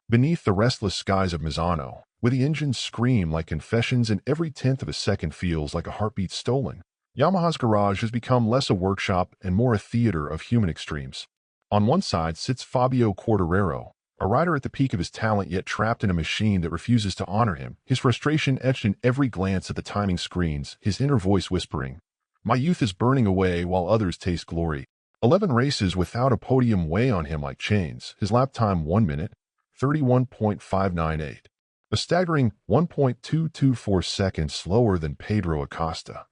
Beneath the restless skies of Misano, where the engines scream like confessions and every tenth of a second feels like a heartbeat stolen, Yamaha's garage has become less a workshop and more a theater of human extremes. On one side sits Fabio Quartararo, a rider at the peak of his talent yet trapped in a machine that refuses to honor him, his frustration etched in every glance at the timing screens, his inner voice whispering, "My youth is burning away while others taste glory." 11 races without a podium weigh on him like chains, his lap time 1 minute, 31.598. A staggering 1.224 seconds slower than Pedro Acosta.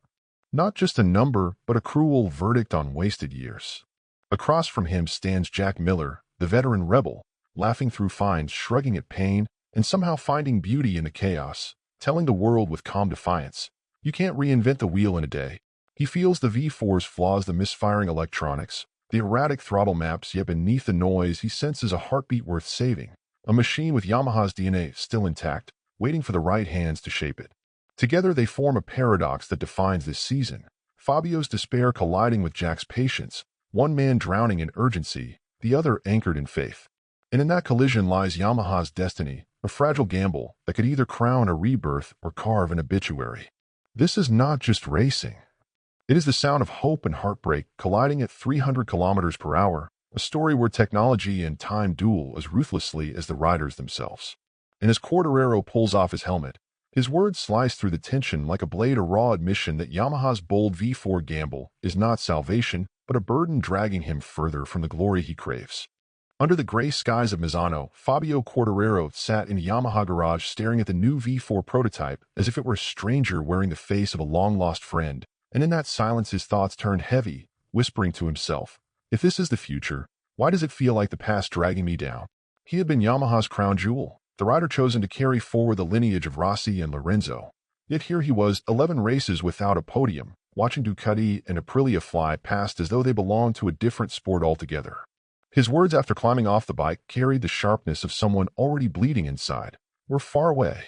Not just a number, but a cruel verdict on wasted years. Across from him stands Jack Miller, the veteran rebel, laughing through fines, shrugging at pain, and somehow finding beauty in the chaos, telling the world with calm defiance, "You can't reinvent the wheel in a day." He feels the V4's flaws, the misfiring electronics, the erratic throttle maps, yet beneath the noise he senses a heartbeat worth saving, a machine with Yamaha's DNA still intact, waiting for the right hands to shape it. Together they form a paradox that defines this season, Fabio's despair colliding with Jack's patience, one man drowning in urgency, the other anchored in faith. And in that collision lies Yamaha's destiny, a fragile gamble that could either crown a rebirth or carve an obituary. This is not just racing. It is the sound of hope and heartbreak colliding at 300 kilometers per hour, a story where technology and time duel as ruthlessly as the riders themselves. And as Quartararo pulls off his helmet, his words slice through the tension like a blade, a raw admission that Yamaha's bold V4 gamble is not salvation, but a burden dragging him further from the glory he craves. Under the gray skies of Misano, Fabio Quartararo sat in a Yamaha garage staring at the new V4 prototype as if it were a stranger wearing the face of a long-lost friend, and in that silence his thoughts turned heavy, whispering to himself, "If this is the future, why does it feel like the past dragging me down?" He had been Yamaha's crown jewel, the rider chosen to carry forward the lineage of Rossi and Lorenzo. Yet here he was, 11 races without a podium, watching Ducati and Aprilia fly past as though they belonged to a different sport altogether. His words after climbing off the bike carried the sharpness of someone already bleeding inside. "We're far away.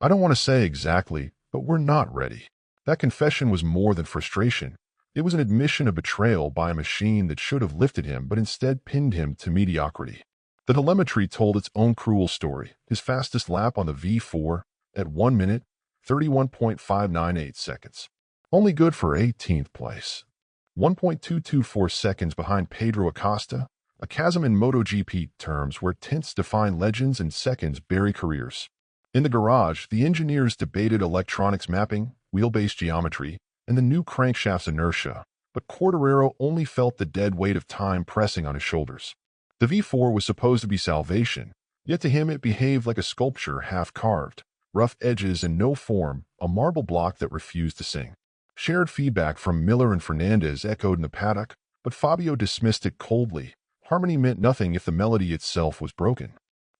I don't want to say exactly, but we're not ready." That confession was more than frustration. It was an admission of betrayal by a machine that should have lifted him but instead pinned him to mediocrity. The telemetry told its own cruel story. His fastest lap on the V4 at 1 minute, 31.598 seconds. Only good for 18th place. 1.224 seconds behind Pedro Acosta, a chasm in MotoGP terms where tenths define legends and seconds bury careers. In the garage, the engineers debated electronics mapping, wheelbase geometry, and the new crankshaft's inertia, but Quartararo only felt the dead weight of time pressing on his shoulders. The V4 was supposed to be salvation, yet to him it behaved like a sculpture half-carved, rough edges and no form, a marble block that refused to sing. Shared feedback from Miller and Fernandez echoed in the paddock, but Fabio dismissed it coldly. Harmony meant nothing if the melody itself was broken.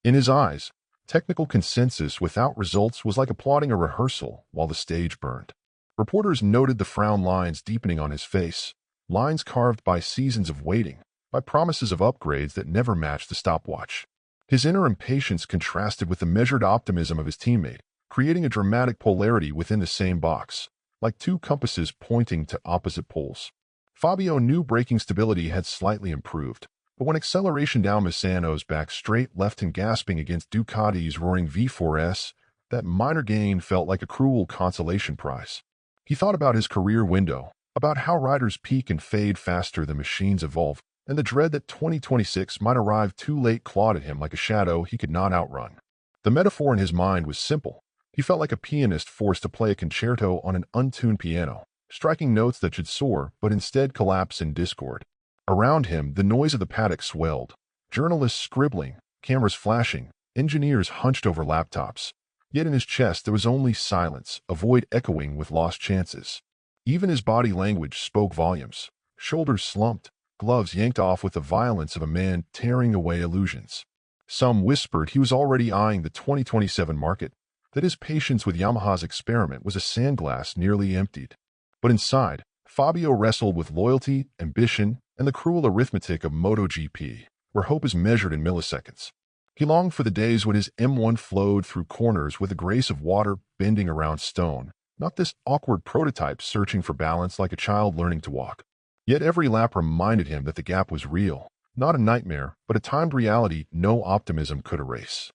In his eyes, technical consensus without results was like applauding a rehearsal while the stage burned. Reporters noted the frown lines deepening on his face, lines carved by seasons of waiting, by promises of upgrades that never matched the stopwatch. His inner impatience contrasted with the measured optimism of his teammate, creating a dramatic polarity within the same box, like two compasses pointing to opposite poles. Fabio knew braking stability had slightly improved, but when acceleration down Misano's back straight left him gasping against Ducati's roaring V4S, that minor gain felt like a cruel consolation prize. He thought about his career window, about how riders peak and fade faster than machines evolve, and the dread that 2026 might arrive too late clawed at him like a shadow he could not outrun. The metaphor in his mind was simple. He felt like a pianist forced to play a concerto on an untuned piano, striking notes that should soar but instead collapse in discord. Around him, the noise of the paddock swelled. Journalists scribbling, cameras flashing, engineers hunched over laptops. Yet in his chest there was only silence, a void echoing with lost chances. Even his body language spoke volumes. Shoulders slumped, gloves yanked off with the violence of a man tearing away illusions. Some whispered he was already eyeing the 2027 market, that his patience with Yamaha's experiment was a sandglass nearly emptied. But inside, Fabio wrestled with loyalty, ambition, and the cruel arithmetic of MotoGP, where hope is measured in milliseconds. He longed for the days when his M1 flowed through corners with the grace of water bending around stone, not this awkward prototype searching for balance like a child learning to walk. Yet every lap reminded him that the gap was real, not a nightmare, but a timed reality no optimism could erase.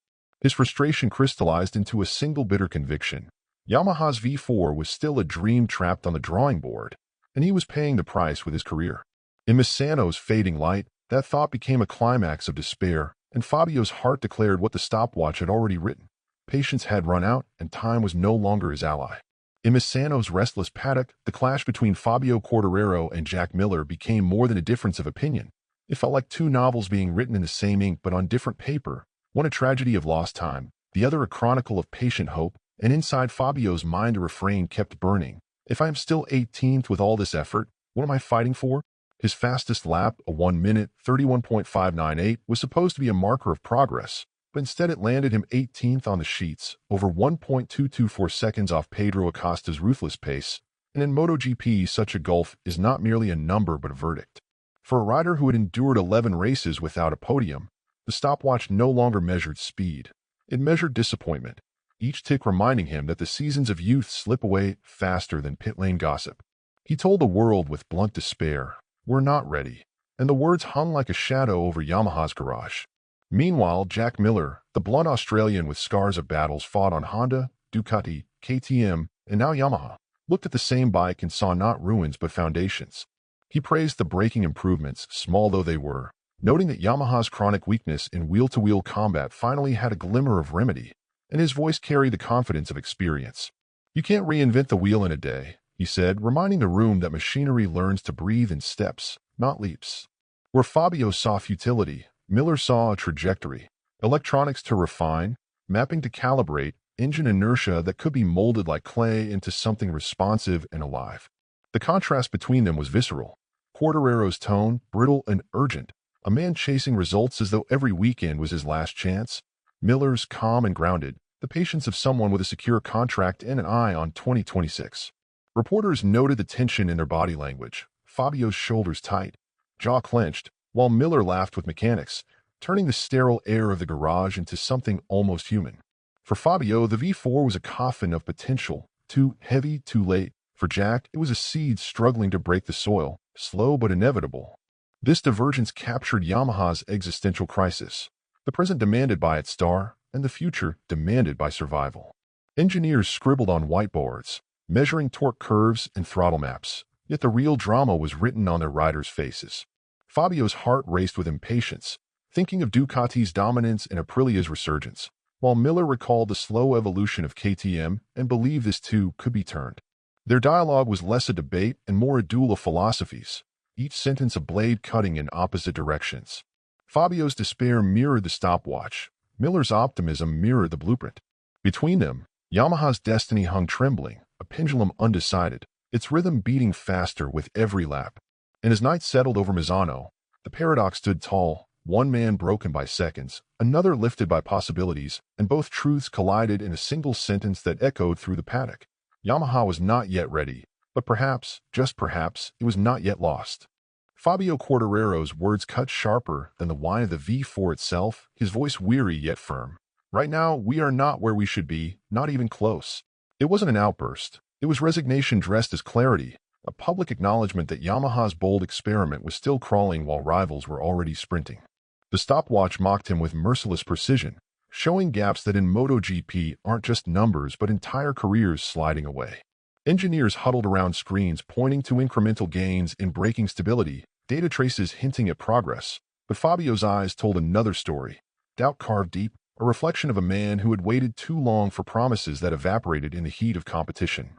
His frustration crystallized into a single bitter conviction. Yamaha's V4 was still a dream trapped on the drawing board, and he was paying the price with his career. In Misano's fading light, that thought became a climax of despair, and Fabio's heart declared what the stopwatch had already written. Patience had run out, and time was no longer his ally. In Misano's restless paddock, the clash between Fabio Quartararo and Jack Miller became more than a difference of opinion. It felt like two novels being written in the same ink but on different paper, one a tragedy of lost time, the other a chronicle of patient hope, and inside Fabio's mind a refrain kept burning. If I am still 18th with all this effort, what am I fighting for? His fastest lap, a 1 minute, 31.598, was supposed to be a marker of progress, but instead it landed him 18th on the sheets, over 1.224 seconds off Pedro Acosta's ruthless pace, and in MotoGP such a gulf is not merely a number but a verdict. For a rider who had endured 11 races without a podium, the stopwatch no longer measured speed. It measured disappointment, each tick reminding him that the seasons of youth slip away faster than pit lane gossip. He told the world with blunt despair, "We're not ready," and the words hung like a shadow over Yamaha's garage. Meanwhile, Jack Miller, the blunt Australian with scars of battles fought on Honda, Ducati, KTM, and now Yamaha, looked at the same bike and saw not ruins but foundations. He praised the braking improvements, small though they were, noting that Yamaha's chronic weakness in wheel-to-wheel combat finally had a glimmer of remedy, and his voice carried the confidence of experience. "You can't reinvent the wheel in a day," he said, reminding the room that machinery learns to breathe in steps, not leaps. Where Fabio saw futility, Miller saw a trajectory. Electronics to refine, mapping to calibrate, engine inertia that could be molded like clay into something responsive and alive. The contrast between them was visceral. Quartararo's tone, brittle and urgent, a man chasing results as though every weekend was his last chance. Miller's calm and grounded, the patience of someone with a secure contract and an eye on 2026. Reporters noted the tension in their body language, Fabio's shoulders tight, jaw clenched, while Miller laughed with mechanics, turning the sterile air of the garage into something almost human. For Fabio, the V4 was a coffin of potential, too heavy, too late. For Jack, it was a seed struggling to break the soil, slow but inevitable. This divergence captured Yamaha's existential crisis, the present demanded by its star, and the future demanded by survival. Engineers scribbled on whiteboards, measuring torque curves and throttle maps, yet the real drama was written on their riders' faces. Fabio's heart raced with impatience, thinking of Ducati's dominance and Aprilia's resurgence, while Miller recalled the slow evolution of KTM and believed this too could be turned. Their dialogue was less a debate and more a duel of philosophies, each sentence a blade cutting in opposite directions. Fabio's despair mirrored the stopwatch, Miller's optimism mirrored the blueprint. Between them, Yamaha's destiny hung trembling, a pendulum undecided, its rhythm beating faster with every lap. And as night settled over Misano, the paradox stood tall, one man broken by seconds, another lifted by possibilities, and both truths collided in a single sentence that echoed through the paddock. Yamaha was not yet ready, but perhaps, just perhaps, it was not yet lost. Fabio Quartararo's words cut sharper than the whine of the V4 itself, his voice weary yet firm. "Right now, we are not where we should be, not even close." It wasn't an outburst. It was resignation dressed as clarity, a public acknowledgement that Yamaha's bold experiment was still crawling while rivals were already sprinting. The stopwatch mocked him with merciless precision, showing gaps that in MotoGP aren't just numbers but entire careers sliding away. Engineers huddled around screens pointing to incremental gains in braking stability, data traces hinting at progress, but Fabio's eyes told another story, doubt carved deep, a reflection of a man who had waited too long for promises that evaporated in the heat of competition.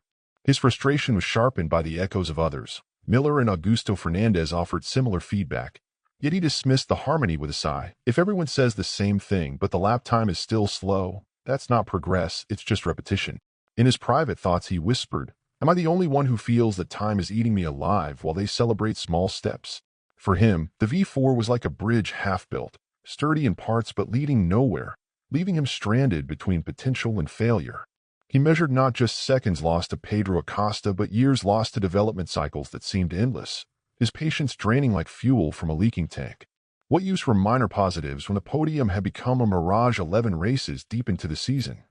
His frustration was sharpened by the echoes of others. Miller and Augusto Fernandez offered similar feedback, yet he dismissed the harmony with a sigh. If everyone says the same thing but the lap time is still slow, that's not progress, it's just repetition. In his private thoughts he whispered, "Am I the only one who feels that time is eating me alive while they celebrate small steps?" For him, the V4 was like a bridge half-built, sturdy in parts but leading nowhere, leaving him stranded between potential and failure. He measured not just seconds lost to Pedro Acosta but years lost to development cycles that seemed endless, his patience draining like fuel from a leaking tank. What use were minor positives when the podium had become a mirage 11 races deep into the season?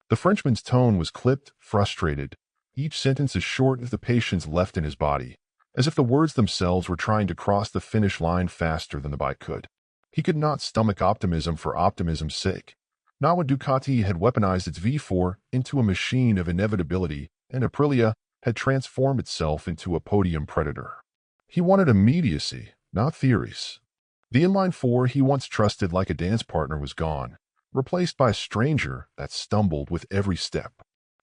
The Frenchman's tone was clipped, frustrated, each sentence as short as the patience left in his body, as if the words themselves were trying to cross the finish line faster than the bike could. He could not stomach optimism for optimism's sake. Not when Ducati had weaponized its V4 into a machine of inevitability and Aprilia had transformed itself into a podium predator. He wanted immediacy, not theories. The inline four he once trusted like a dance partner was gone, replaced by a stranger that stumbled with every step.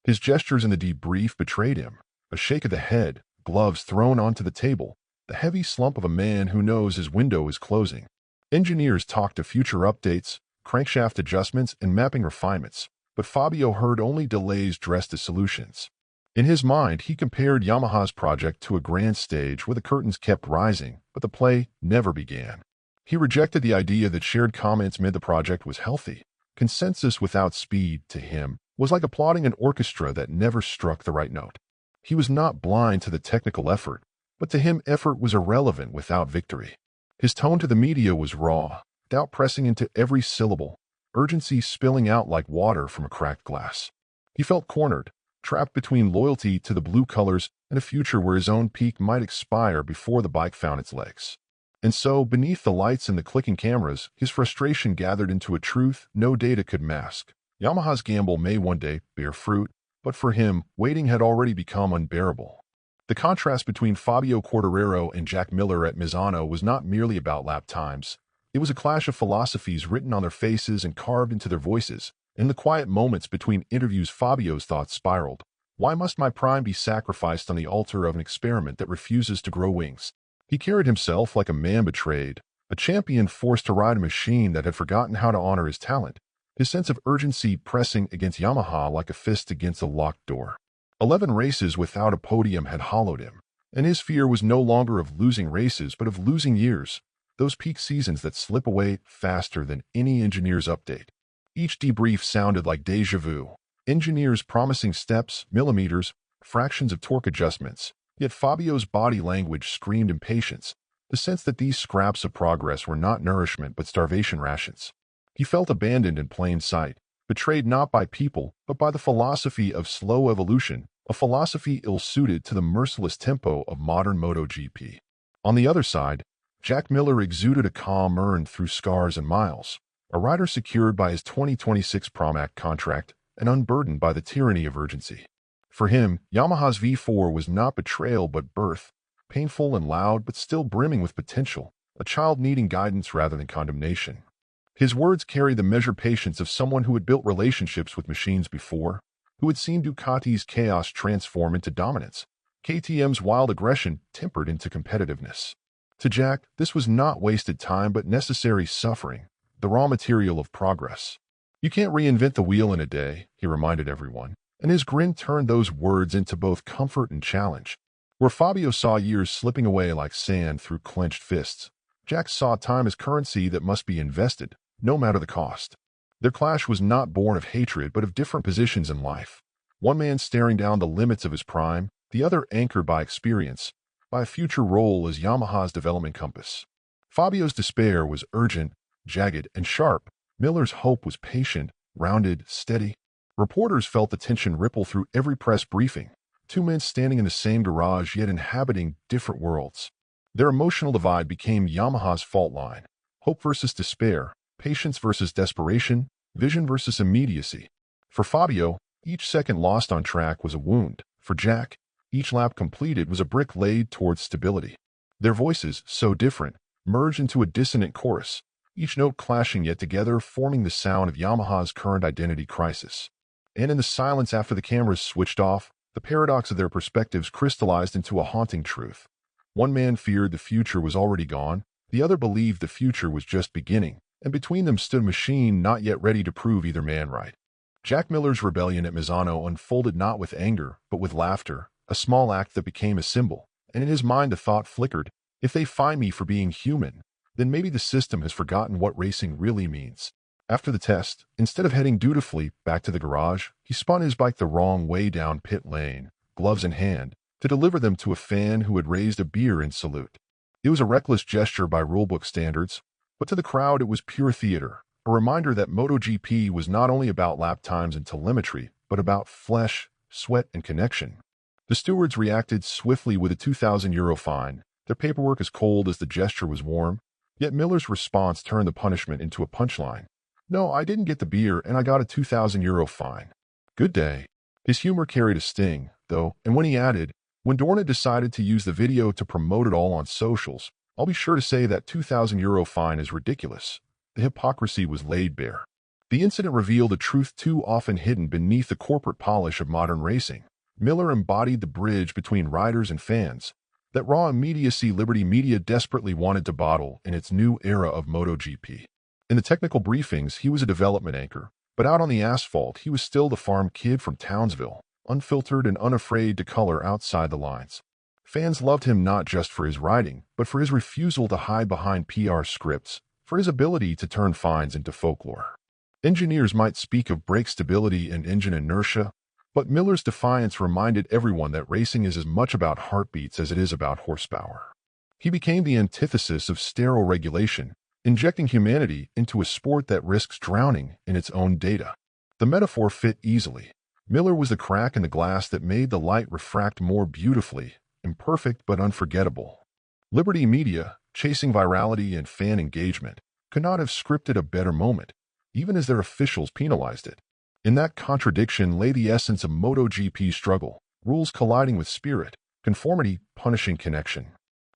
His gestures in the debrief betrayed him. A shake of the head, gloves thrown onto the table, the heavy slump of a man who knows his window is closing. Engineers talked of future updates, crankshaft adjustments, and mapping refinements, but Fabio heard only delays dressed as solutions. In his mind, he compared Yamaha's project to a grand stage where the curtains kept rising, but the play never began. He rejected the idea that shared comments meant the project was healthy. Consensus without speed, to him, was like applauding an orchestra that never struck the right note. He was not blind to the technical effort, but to him effort was irrelevant without victory. His tone to the media was raw, doubt pressing into every syllable, urgency spilling out like water from a cracked glass. He felt cornered, trapped between loyalty to the blue colors and a future where his own peak might expire before the bike found its legs. And so, beneath the lights and the clicking cameras, his frustration gathered into a truth no data could mask. Yamaha's gamble may one day bear fruit, but for him, waiting had already become unbearable. The contrast between Fabio Quartararo and Jack Miller at Misano was not merely about lap times. It was a clash of philosophies written on their faces and carved into their voices. In the quiet moments between interviews, Fabio's thoughts spiraled. Why must my prime be sacrificed on the altar of an experiment that refuses to grow wings? He carried himself like a man betrayed, a champion forced to ride a machine that had forgotten how to honor his talent, his sense of urgency pressing against Yamaha like a fist against a locked door. 11 races without a podium had hollowed him, and his fear was no longer of losing races but of losing years, those peak seasons that slip away faster than any engineer's update. Each debrief sounded like déjà vu, engineers promising steps, millimeters, fractions of torque adjustments. Yet Fabio's body language screamed impatience, the sense that these scraps of progress were not nourishment but starvation rations. He felt abandoned in plain sight, betrayed not by people but by the philosophy of slow evolution, a philosophy ill-suited to the merciless tempo of modern MotoGP. On the other side, Jack Miller exuded a calm earned through scars and miles, a rider secured by his 2026 Promac contract and unburdened by the tyranny of urgency. For him, Yamaha's V4 was not betrayal but birth, painful and loud but still brimming with potential, a child needing guidance rather than condemnation. His words carried the measured patience of someone who had built relationships with machines before, who had seen Ducati's chaos transform into dominance, KTM's wild aggression tempered into competitiveness. To Jack, this was not wasted time but necessary suffering, the raw material of progress. You can't reinvent the wheel in a day, he reminded everyone. And his grin turned those words into both comfort and challenge. Where Fabio saw years slipping away like sand through clenched fists, Jack saw time as currency that must be invested, no matter the cost. Their clash was not born of hatred but of different positions in life. One man staring down the limits of his prime, the other anchored by experience, by a future role as Yamaha's development compass. Fabio's despair was urgent, jagged, and sharp. Miller's hope was patient, rounded, steady. Reporters felt the tension ripple through every press briefing, two men standing in the same garage yet inhabiting different worlds. Their emotional divide became Yamaha's fault line, hope versus despair, patience versus desperation, vision versus immediacy. For Fabio, each second lost on track was a wound. For Jack, each lap completed was a brick laid towards stability. Their voices, so different, merged into a dissonant chorus, each note clashing yet together forming the sound of Yamaha's current identity crisis. And in the silence after the cameras switched off, the paradox of their perspectives crystallized into a haunting truth. One man feared the future was already gone, the other believed the future was just beginning, and between them stood a machine not yet ready to prove either man right. Jack Miller's rebellion at Misano unfolded not with anger, but with laughter, a small act that became a symbol, and in his mind the thought flickered, if they find me for being human, then maybe the system has forgotten what racing really means. After the test, instead of heading dutifully back to the garage, he spun his bike the wrong way down pit lane, gloves in hand, to deliver them to a fan who had raised a beer in salute. It was a reckless gesture by rulebook standards, but to the crowd it was pure theater, a reminder that MotoGP was not only about lap times and telemetry, but about flesh, sweat, and connection. The stewards reacted swiftly with a €2,000 fine, their paperwork as cold as the gesture was warm, yet Miller's response turned the punishment into a punchline. No, I didn't get the beer and I got a €2,000 fine. Good day. His humor carried a sting, though, and when he added, when Dorna decided to use the video to promote it all on socials, I'll be sure to say that €2,000 fine is ridiculous. The hypocrisy was laid bare. The incident revealed a truth too often hidden beneath the corporate polish of modern racing. Miller embodied the bridge between riders and fans, that raw immediacy Liberty Media desperately wanted to bottle in its new era of MotoGP. In the technical briefings, he was a development anchor, but out on the asphalt, he was still the farm kid from Townsville, unfiltered and unafraid to color outside the lines. Fans loved him not just for his riding, but for his refusal to hide behind PR scripts, for his ability to turn fines into folklore. Engineers might speak of brake stability and engine inertia, but Miller's defiance reminded everyone that racing is as much about heartbeats as it is about horsepower. He became the antithesis of sterile regulation, injecting humanity into a sport that risks drowning in its own data. The metaphor fit easily. Miller was the crack in the glass that made the light refract more beautifully, imperfect but unforgettable. Liberty Media, chasing virality and fan engagement, could not have scripted a better moment, even as their officials penalized it. In that contradiction lay the essence of MotoGP's struggle, rules colliding with spirit, conformity punishing connection.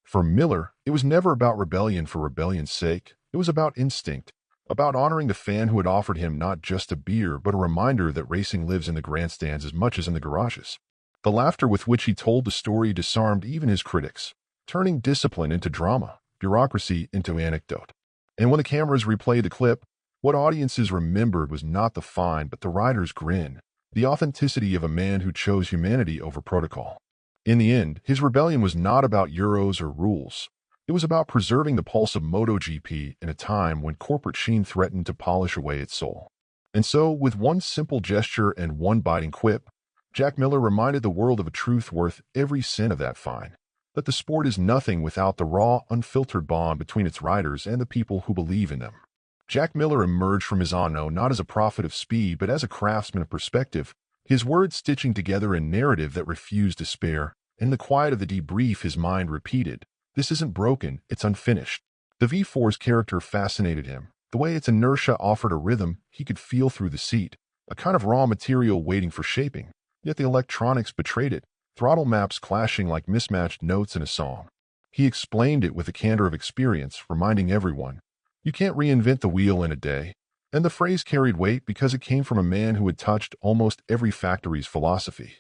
For Miller, it was never about rebellion for rebellion's sake. It was about instinct, about honoring the fan who had offered him not just a beer but a reminder that racing lives in the grandstands as much as in the garages. The laughter with which he told the story disarmed even his critics, turning discipline into drama, bureaucracy into anecdote. And when the cameras replayed the clip, what audiences remembered was not the fine but the rider's grin, the authenticity of a man who chose humanity over protocol. In the end, his rebellion was not about euros or rules. It was about preserving the pulse of MotoGP in a time when corporate sheen threatened to polish away its soul. And so, with one simple gesture and one biting quip, Jack Miller reminded the world of a truth worth every cent of that fine, that the sport is nothing without the raw, unfiltered bond between its riders and the people who believe in them. Jack Miller emerged from Misano not as a prophet of speed but as a craftsman of perspective, his words stitching together a narrative that refused despair. In the quiet of the debrief, his mind repeated, "This isn't broken, it's unfinished." The V4's character fascinated him, the way its inertia offered a rhythm he could feel through the seat, a kind of raw material waiting for shaping, yet the electronics betrayed it, throttle maps clashing like mismatched notes in a song. He explained it with the candor of experience, reminding everyone, "You can't reinvent the wheel in a day." And the phrase carried weight because it came from a man who had touched almost every factory's philosophy.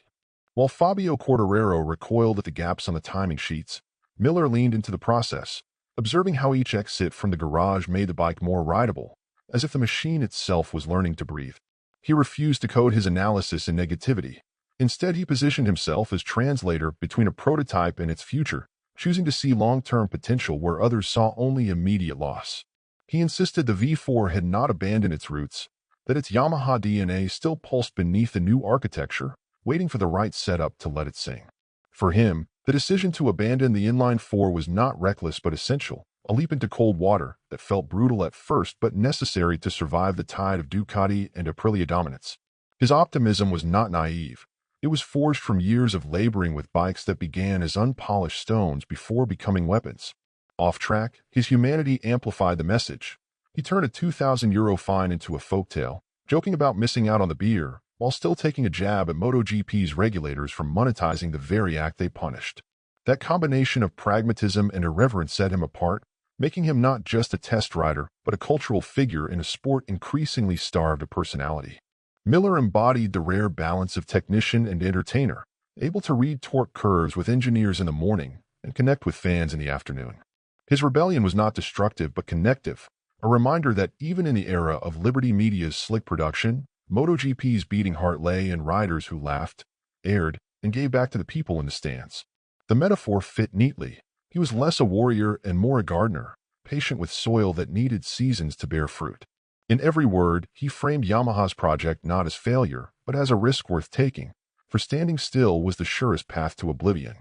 While Fabio Quartararo recoiled at the gaps on the timing sheets, Miller leaned into the process, observing how each exit from the garage made the bike more rideable, as if the machine itself was learning to breathe. He refused to code his analysis in negativity. Instead, he positioned himself as translator between a prototype and its future, choosing to see long-term potential where others saw only immediate loss. He insisted the V4 had not abandoned its roots, that its Yamaha DNA still pulsed beneath the new architecture, waiting for the right setup to let it sing. For him, the decision to abandon the inline-4 was not reckless but essential, a leap into cold water that felt brutal at first but necessary to survive the tide of Ducati and Aprilia dominance. His optimism was not naive. It was forged from years of laboring with bikes that began as unpolished stones before becoming weapons. Off track, his humanity amplified the message. He turned a €2,000 fine into a folktale, joking about missing out on the beer, while still taking a jab at MotoGP's regulators for monetizing the very act they punished. That combination of pragmatism and irreverence set him apart, making him not just a test rider, but a cultural figure in a sport increasingly starved of personality. Miller embodied the rare balance of technician and entertainer, able to read torque curves with engineers in the morning and connect with fans in the afternoon. His rebellion was not destructive but connective, a reminder that even in the era of Liberty Media's slick production, MotoGP's beating heart lay in riders who laughed, aired, and gave back to the people in the stands. The metaphor fit neatly. He was less a warrior and more a gardener, patient with soil that needed seasons to bear fruit. In every word, he framed Yamaha's project not as failure, but as a risk worth taking, for standing still was the surest path to oblivion.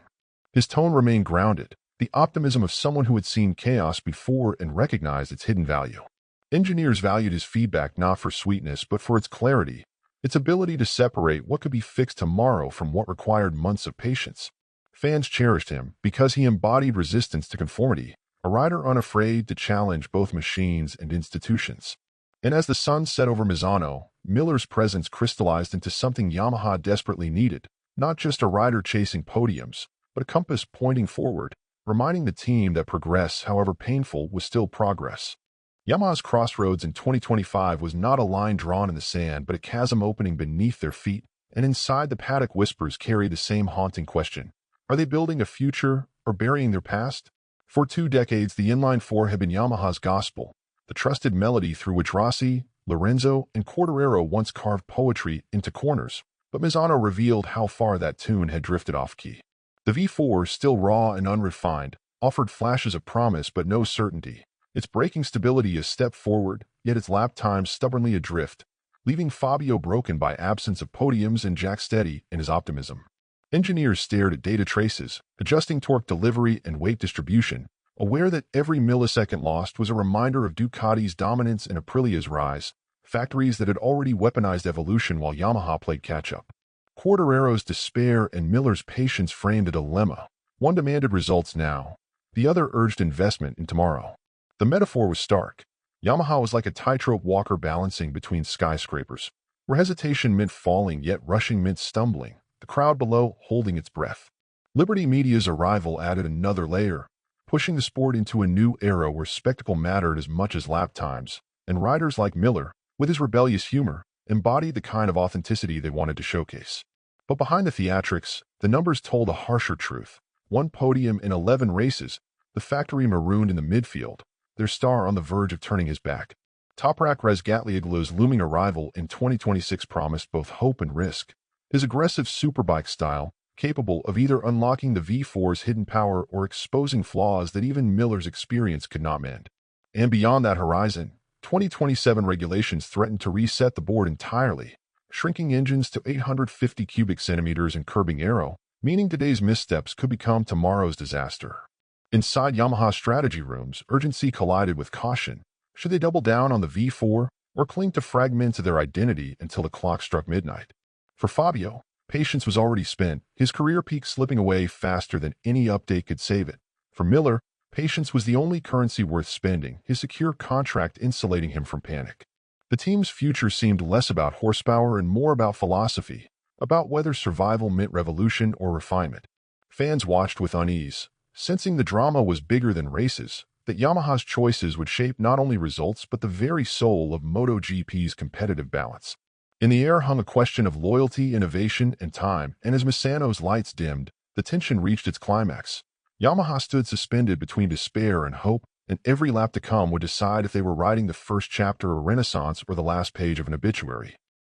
His tone remained grounded, the optimism of someone who had seen chaos before and recognized its hidden value. Engineers valued his feedback not for sweetness but for its clarity, its ability to separate what could be fixed tomorrow from what required months of patience. Fans cherished him because he embodied resistance to conformity, a rider unafraid to challenge both machines and institutions. And as the sun set over Misano, Miller's presence crystallized into something Yamaha desperately needed, not just a rider chasing podiums, but a compass pointing forward, reminding the team that progress, however painful, was still progress. Yamaha's crossroads in 2025 was not a line drawn in the sand, but a chasm opening beneath their feet, and inside the paddock whispers carry the same haunting question. Are they building a future or burying their past? For 2 decades, the inline four had been Yamaha's gospel, the trusted melody through which Rossi, Lorenzo, and Quartararo once carved poetry into corners. But Misano revealed how far that tune had drifted off key. The V4, still raw and unrefined, offered flashes of promise but no certainty. Its braking stability a step forward, yet its lap times stubbornly adrift, leaving Fabio broken by absence of podiums and Jack steady in his optimism. Engineers stared at data traces, adjusting torque delivery and weight distribution, aware that every millisecond lost was a reminder of Ducati's dominance and Aprilia's rise, factories that had already weaponized evolution while Yamaha played catch-up. Quartararo's despair and Miller's patience framed a dilemma. One demanded results now, the other urged investment in tomorrow. The metaphor was stark. Yamaha was like a tightrope walker balancing between skyscrapers, where hesitation meant falling yet rushing meant stumbling, the crowd below holding its breath. Liberty Media's arrival added another layer, pushing the sport into a new era where spectacle mattered as much as lap times, and riders like Miller, with his rebellious humor, embodied the kind of authenticity they wanted to showcase. But behind the theatrics, the numbers told a harsher truth. 1 podium in 11 races, the factory marooned in the midfield, their star on the verge of turning his back. Toprak Razgatlioglu's looming arrival in 2026 promised both hope and risk. His aggressive superbike style, capable of either unlocking the V4's hidden power or exposing flaws that even Miller's experience could not mend. And beyond that horizon, 2027 regulations threatened to reset the board entirely, shrinking engines to 850 cubic centimeters and curbing aero, meaning today's missteps could become tomorrow's disaster. Inside Yamaha strategy rooms, urgency collided with caution. Should they double down on the V4 or cling to fragments of their identity until the clock struck midnight? For Fabio, patience was already spent, his career peak slipping away faster than any update could save it. For Miller, patience was the only currency worth spending, his secure contract insulating him from panic. The team's future seemed less about horsepower and more about philosophy, about whether survival meant revolution or refinement. Fans watched with unease, sensing the drama was bigger than races, that Yamaha's choices would shape not only results but the very soul of MotoGP's competitive balance. In the air hung a question of loyalty, innovation, and time, and as Misano's lights dimmed, the tension reached its climax. Yamaha stood suspended between despair and hope, and every lap to come would decide if they were writing the first chapter of Renaissance or the last page of an obituary.